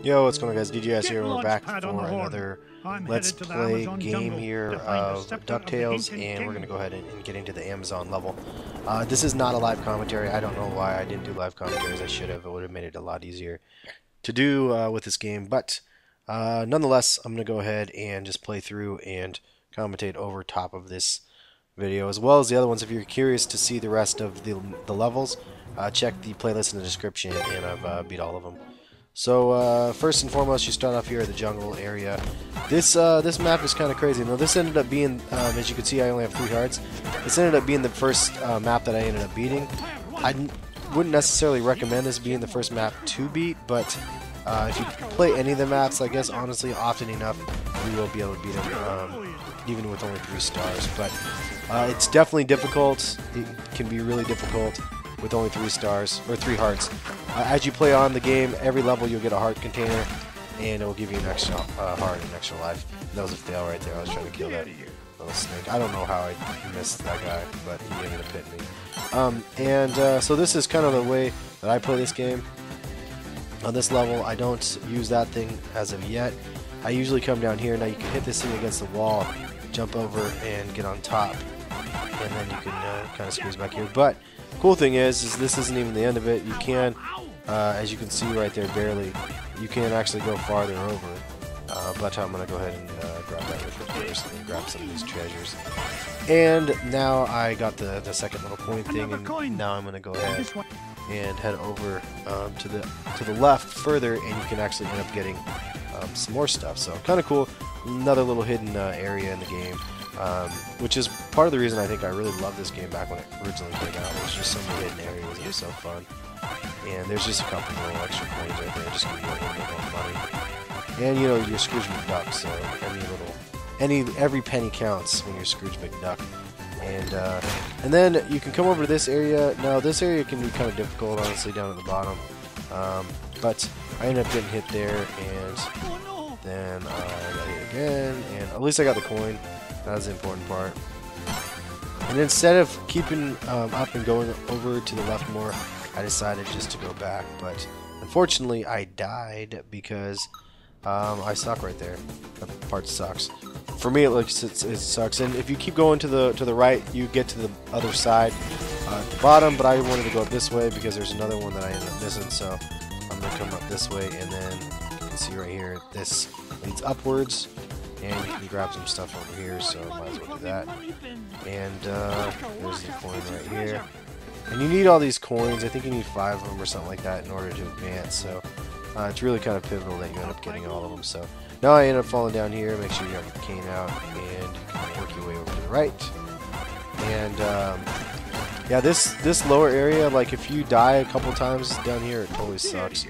Yo, what's going on, guys? DJS here. We're back for another Let's Play game here of DuckTales, and we're going to go ahead and get into the Amazon level. This is not a live commentary. I don't know why I didn't do live commentaries. I should have. It would have made it a lot easier to do with this game. But nonetheless, I'm going to go ahead and just play through and commentate over top of this video, as well as the other ones. If you're curious to see the rest of the levels, check the playlist in the description, and I've beat all of them. So first and foremost, you start off here at the jungle area. This map is kind of crazy. Now this ended up being, as you can see, I only have 3 hearts. This ended up being the first map that I ended up beating. I wouldn't necessarily recommend this being the first map to beat, but if you play any of the maps, I guess honestly, often enough, you will be able to beat them, even with only 3 stars. But it's definitely difficult. It can be really difficult with only 3 stars, or 3 hearts. As you play on the game, every level you'll get a heart container, and it will give you an extra heart and an extra life. And that was a fail right there. I was trying to kill that little snake. I don't know how I missed that guy, but he ended up hitting me. So this is kind of the way that I play this game. On this level, I don't use that thing as of yet. I usually come down here. Now you can hit this thing against the wall, jump over, and get on top. And then you can kind of squeeze back here. But cool thing is this isn't even the end of it. You can, as you can see right there, barely, you can actually go farther over. But I'm going to go ahead and grab that with it first and grab some of these treasures. And now I got the second little coin thing, and now I'm going to go ahead and head over to the left further, and you can actually end up getting some more stuff. So kind of cool. Another little hidden area in the game. Which is part of the reason I think I really loved this game back when it originally came out. There's just so many hidden areas. It was so fun. And there's just a couple little extra coins right there, just give you a little bit more money. And you know, you're Scrooge McDuck, so every penny counts when you're Scrooge McDuck. And then you can come over to this area. Now this area can be kind of difficult, honestly, down at the bottom. But I ended up getting hit there, and then I got hit again, and at least I got the coin. That was the important part. And instead of keeping up and going over to the left more, I decided just to go back. But unfortunately, I died because I suck right there. That part sucks. For me, it sucks. And if you keep going to the right, you get to the other side at the bottom. But I wanted to go up this way because there's another one that I ended up missing. So I'm gonna come up this way, and then you can see right here, this leads upwards. And you can grab some stuff over here, so might as well do that. And there's the coin right here. And you need all these coins. I think you need 5 of them or something like that in order to advance. So it's really kind of pivotal that you end up getting all of them. So now I end up falling down here. Make sure you have the cane out, and you can work your way over to the right. And yeah, this lower area, like if you die a couple times down here, it totally sucks.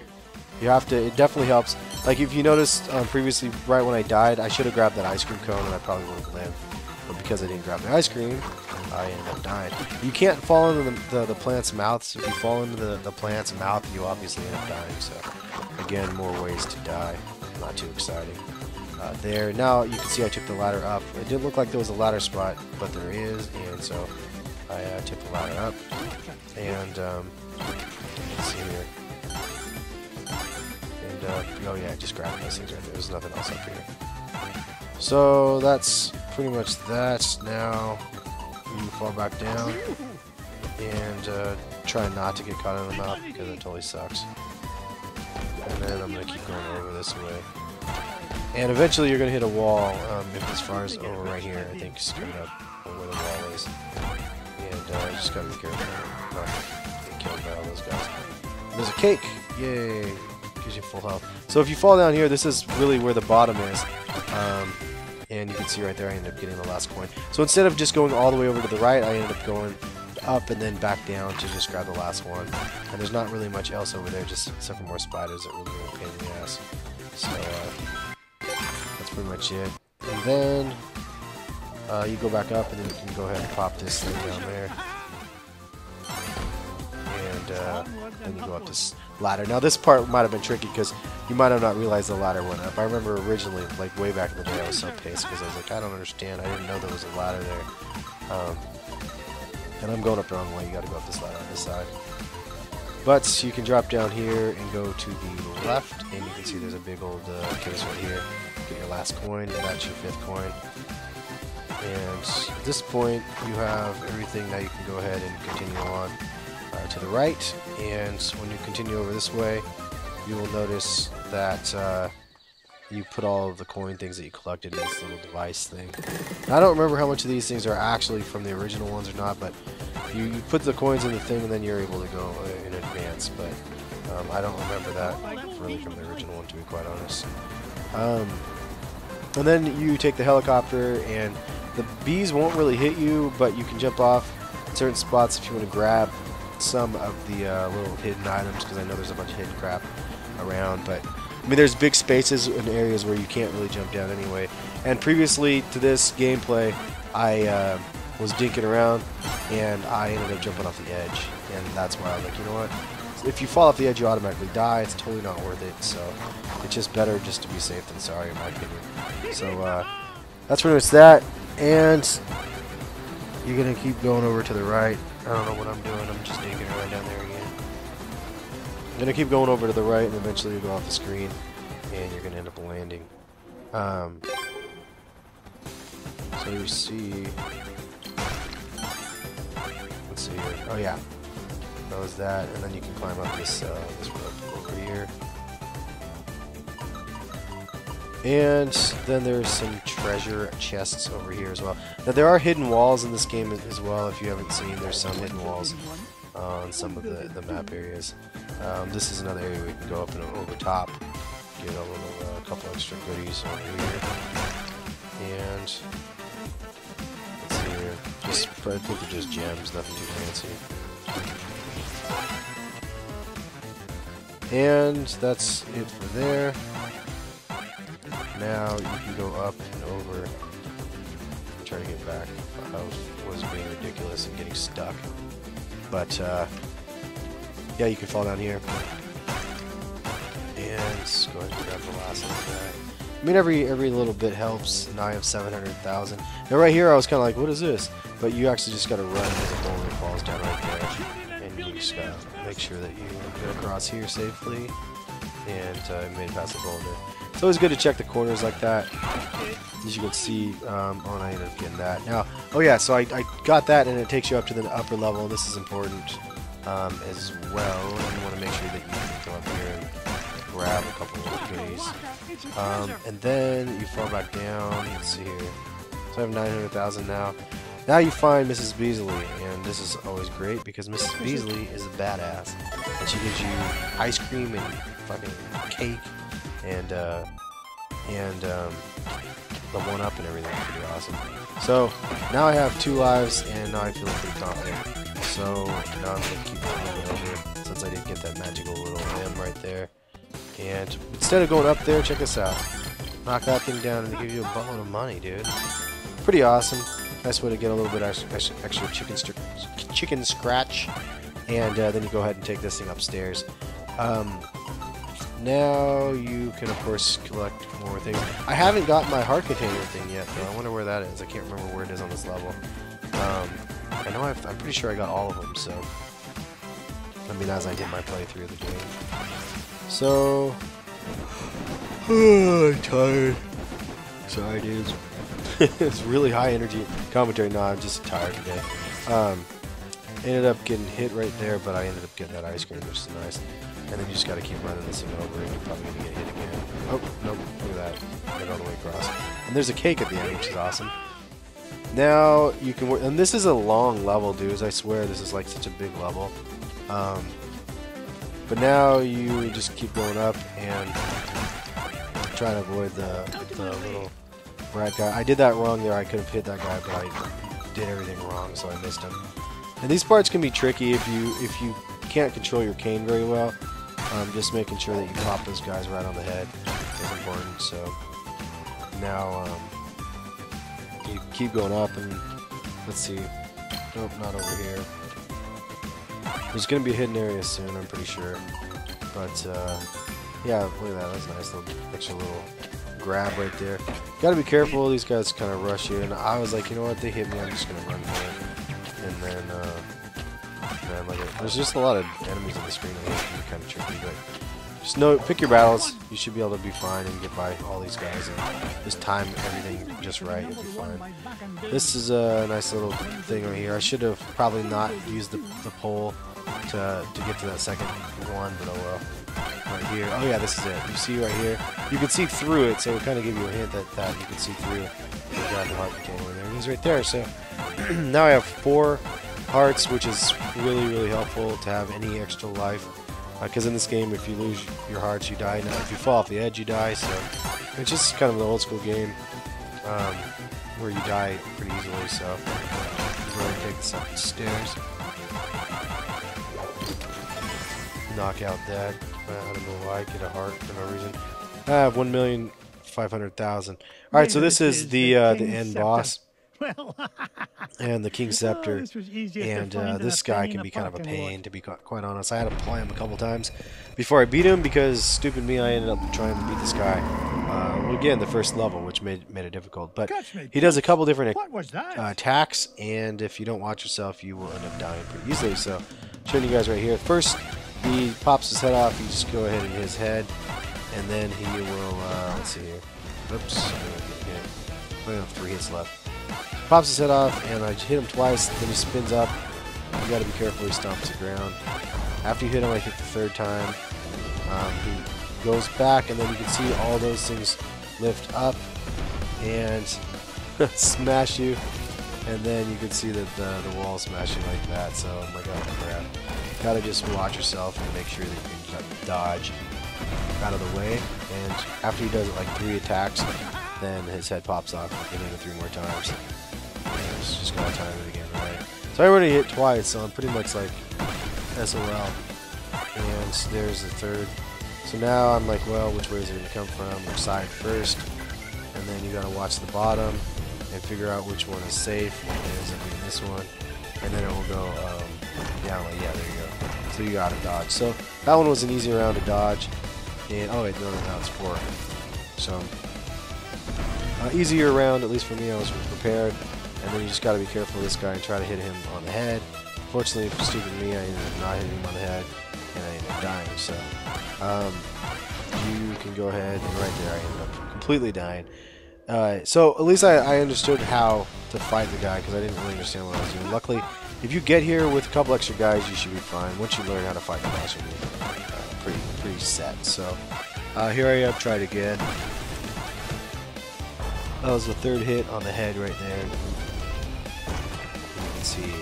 You have to, it definitely helps. Like if you noticed previously, right when I died, I should have grabbed that ice cream cone and I probably would have lived. But because I didn't grab the ice cream, I ended up dying. You can't fall into the plant's mouth. So if you fall into the plant's mouth, you obviously end up dying. So again, more ways to die. Not too exciting. There. Now you can see I took the ladder up. It didn't look like there was a ladder spot, but there is. And so I took the ladder up. And let's see here. Oh yeah, just grab those things right there. There's nothing else up here. So that's pretty much that. Now you fall back down and try not to get caught in the mouth because it totally sucks. And then I'm gonna keep going over this way. And eventually you're gonna hit a wall. If as far as over right here, I think straight up where the wall is. And you just gotta be careful not to get killed by all those guys. There's a cake! Yay! Gives you full health. So if you fall down here, this is really where the bottom is. And you can see right there, I ended up getting the last coin. So instead of just going all the way over to the right, I ended up going up and then back down to just grab the last one. And there's not really much else over there, just except for more spiders that really are a pain in the ass. So that's pretty much it. And then you go back up, and then you can go ahead and pop this thing down there. And you go up this ladder. Now this part might have been tricky because you might have not realized the ladder went up. I remember originally, like way back in the day, I was so pissed because I was like, I don't understand. I didn't know there was a ladder there. And I'm going up the wrong way. You got to go up this ladder on this side. But you can drop down here and go to the left, and you can see there's a big old case right here. Get your last coin, and that's your 5th coin. And at this point, you have everything. Now you can go ahead and continue on to the right. And when you continue over this way, you will notice that you put all of the coin things that you collected in this little device thing. Now, I don't remember how much of these things are actually from the original ones or not, but you put the coins in the thing and then you're able to go in advance. But I don't remember that really from the original one, to be quite honest. And then you take the helicopter, and the bees won't really hit you, but you can jump off certain spots if you want to grab some of the little hidden items, because I know there's a bunch of hidden crap around. But I mean, there's big spaces and areas where you can't really jump down anyway. And previously to this gameplay, I was dinking around, and I ended up jumping off the edge, and that's why I was like, you know what? If you fall off the edge, you automatically die. It's totally not worth it. So it's just better just to be safe than sorry, in my opinion. So that's pretty much that. And you're gonna keep going over to the right. I don't know what I'm doing. I'm just dinking around down there again. I'm gonna keep going over to the right, and eventually you'll go off the screen, and you're gonna end up landing. So you see, let's see here. Oh yeah, that was that, and then you can climb up this this rope over here. And then there's some treasure chests over here as well. Now there are hidden walls in this game as well. If you haven't seen, there's some hidden walls on some of the map areas. This is another area where you can go up and over top, get a little couple extra goodies over here. And let's see here. I think they're just gems, nothing too fancy. And that's it for there. Now you can go up and over. Try to get back. I was being ridiculous and getting stuck. But yeah, you can fall down here. And let's go ahead and grab the last little guy. I mean, every little bit helps. Now I have 700,000. Now right here, I was kind of like, what is this? But you actually just got to run as the boulder falls down right there, and you just got to make sure that you get across here safely. And made it past the boulder. It's always good to check the corners like that. As you can see, oh, and I ended up getting that. Now, oh yeah, so I got that, and it takes you up to the upper level. This is important as well. You want to make sure that you can go up here and grab a couple of goodies. And then you fall back down. Let's see here. So I have 900,000 now. Now you find Mrs. Beasley, and this is always great because Mrs. Beasley is a badass, and she gives you ice cream and fucking cake and the 1-up and everything. It's pretty awesome. So now I have 2 lives, and now I feel pretty confident. So now I'm gonna keep going over since I did get that magical little M right there. And instead of going up there, check this out. Knock that thing down, and they give you a buttload of money, dude. Pretty awesome. Nice way to get a little bit extra chicken scratch, and then you go ahead and take this thing upstairs. Now you can of course collect more things. I haven't got my heart container thing yet, though. I wonder where that is. I can't remember where it is on this level. I know I'm pretty sure I got all of them. So I mean, as I did my playthrough of the game. So I'm tired. Sorry, dudes. It's really high energy commentary. No, I'm just tired today. Ended up getting hit right there, but I ended up getting that ice cream, which is nice. And then you just got to keep running this thing over, and you're probably going to get hit again. Oh, nope, look at that. Get all the way across. And there's a cake at the end, which is awesome. Now you can work, and this is a long level, dudes. I swear this is like such a big level. But now you just keep going up and try to avoid the little rat guy. I did that wrong there. I could have hit that guy, but I did everything wrong, so I missed him. And these parts can be tricky if you can't control your cane very well. Just making sure that you pop those guys right on the head is important. So now you keep going up, and let's see. Nope, not over here. There's going to be a hidden area soon, I'm pretty sure. But yeah, look at that. That's a nice little extra little grab right there. Gotta be careful. These guys kind of rush you, and I was like, you know what? They hit me. I'm just gonna run for it. And then man. Like, there's just a lot of enemies on the screen that can be kind of tricky, but just pick your battles. You should be able to be fine and get by all these guys, and just time everything just right. You'll be fine. This is a nice little thing right here. I should have probably not used the pole to get to that second one, but oh well. Right here. Oh yeah, this is it. You see right here. You can see through it, so it kind of give you a hint that you can see through the heart container. There it is right there. So now I have 4 hearts, which is really helpful to have any extra life. Because in this game, if you lose your hearts, you die. Now, if you fall off the edge, you die. So it's just kind of an old school game where you die pretty easily. So we're going to take this up the stairs. Knock out that. I don't know why. Get a heart for no reason. I have 1,500,000. All right, so this is the end boss. And the King Scepter, and this guy can be kind of a pain, to be quite honest. I had to play him a couple times before I beat him, because stupid me, I ended up trying to beat this guy. Well, again, the first level, which made it difficult. But he does a couple different attacks, and if you don't watch yourself, you will end up dying pretty easily. So, showing you guys right here. First, he pops his head off. You just go ahead and hit his head, and then he will. Let's see here. Oops. I have 3 hits left. Pops his head off, and I hit him twice, then he spins up. You gotta be careful, he stomps the ground. After you hit him, I think the 3rd time, he goes back, and then you can see all those things lift up and smash you, and then you can see that the wall smash you like that. So I'm like, oh crap. Gotta just watch yourself and make sure that you can dodge out of the way, and after he does it like 3 attacks, then his head pops off, and hit it 3 more times. And it's just gotta time it again, right? So I already hit twice, so I'm pretty much like SOL. And there's the 3rd. So now I'm like, well, which way is it gonna come from? Which side first? And then you gotta watch the bottom and figure out which one is safe. It ends up being this one. And then it will go down like, yeah, there you go. So you gotta dodge. So that one was an easy round to dodge. And oh wait, no, it's 4. So easier round, at least for me. I was prepared. And then you just got to be careful of this guy and try to hit him on the head. Fortunately, for stupid me, I ended up not hitting him on the head, and I ended up dying. So you can go ahead, and right there I ended up completely dying. So at least I understood how to fight the guy, because I didn't really understand what I was doing. Luckily, if you get here with a couple extra guys, you should be fine. Once you learn how to fight the boss, you'll be pretty set. So here I am, tried again. That was the 3rd hit on the head right there. You can see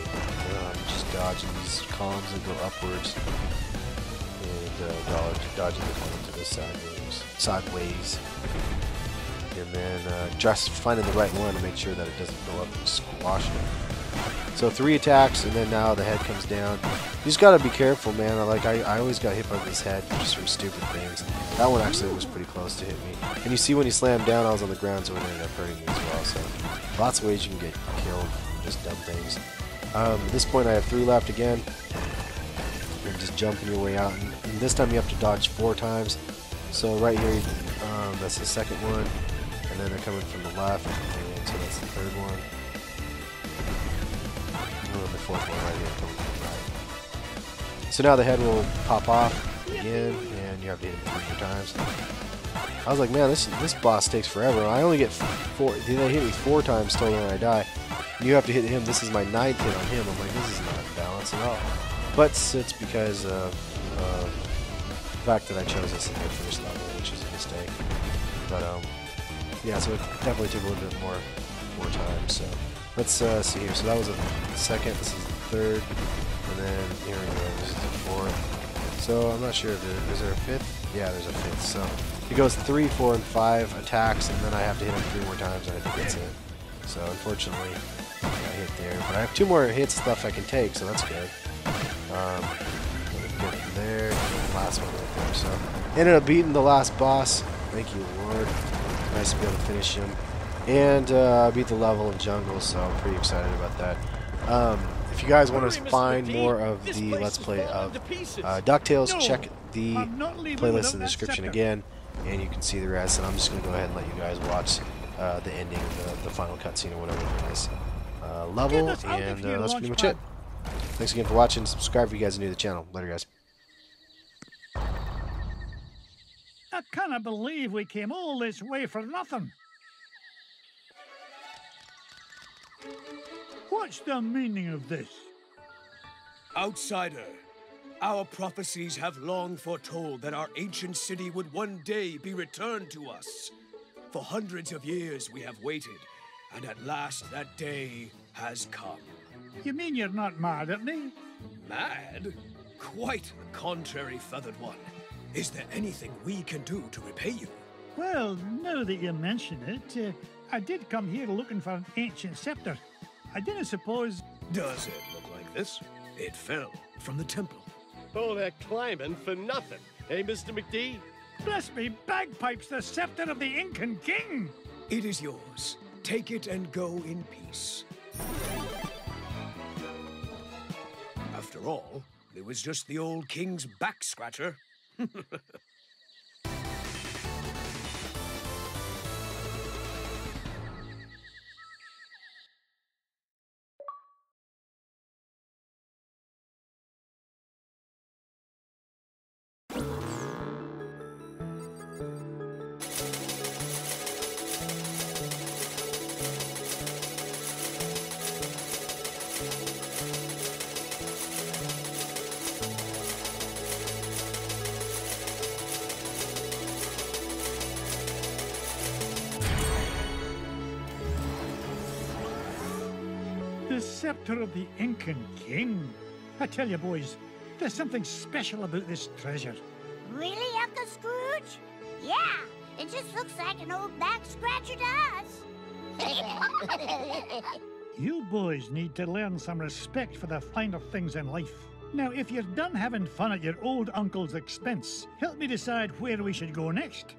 just dodging these columns that go upwards, and dodging the columns that go sideways, and then just finding the right one to make sure that it doesn't go up and squash it. So 3 attacks, and then now the head comes down. You just gotta be careful, man. I always got hit by this head just from stupid things. That one actually was pretty close to hit me. And you see when he slammed down, I was on the ground, so it ended up hurting me as well. So lots of ways you can get killed from just dumb things. At this point, I have 3 left again. You're just jumping your way out, and this time you have to dodge 4 times. So right here, that's the 2nd one, and then they're coming from the left, and so that's the 3rd one. And the 4th one right here coming from the right. So now the head will pop off again, and you have to hit him 3 more times. I was like, man, this boss takes forever. I only get 4. They hit me 4 times total when I die. You have to hit him. This is my 9th hit on him. I'm like, this is not balanced at all. But it's because of the fact that I chose this in the first level, which is a mistake. But yeah, so it definitely took a little bit more time. So let's see here. So that was the 2nd. This is the 3rd, and then here we go. This is the 4th. So I'm not sure if is there a 5th? Yeah, there's a 5th. So it goes 3, 4, and 5 attacks, and then I have to hit him 3 more times, and I think that's it. So unfortunately, I got hit there. But I have 2 more hits left I can take, so that's good. Get it there, and the last one right there. So ended up beating the last boss. Thank you, Lord. Nice to be able to finish him. And I beat the level of jungle, so I'm pretty excited about that. If you guys want to find more of the Let's Play of DuckTales, check the playlist in the description again, and you can see the rest. And I'm just going to go ahead and let you guys watch the ending, the final cutscene or whatever it is level, and that's pretty much it. Thanks again for watching. Subscribe if you guys are new to the channel. Later, guys. I can't believe we came all this way for nothing. What's the meaning of this? Outsider, our prophecies have long foretold that our ancient city would one day be returned to us. For hundreds of years we have waited, and at last that day has come. You mean you're not mad at me? Mad? Quite the contrary, Feathered One. Is there anything we can do to repay you? Well, now that you mention it, I did come here looking for an ancient scepter. I didn't suppose... Does it look like this? It fell from the temple. Oh, they're climbing for nothing. Hey, Mr. McD? Bless me bagpipes, the scepter of the Incan king! It is yours. Take it and go in peace. After all, it was just the old king's back scratcher. The scepter of the Incan king. I tell you, boys, there's something special about this treasure. Really, Uncle Scrooge? Yeah, it just looks like an old back scratcher to us. You boys need to learn some respect for the finer things in life. Now, if you're done having fun at your old uncle's expense, help me decide where we should go next.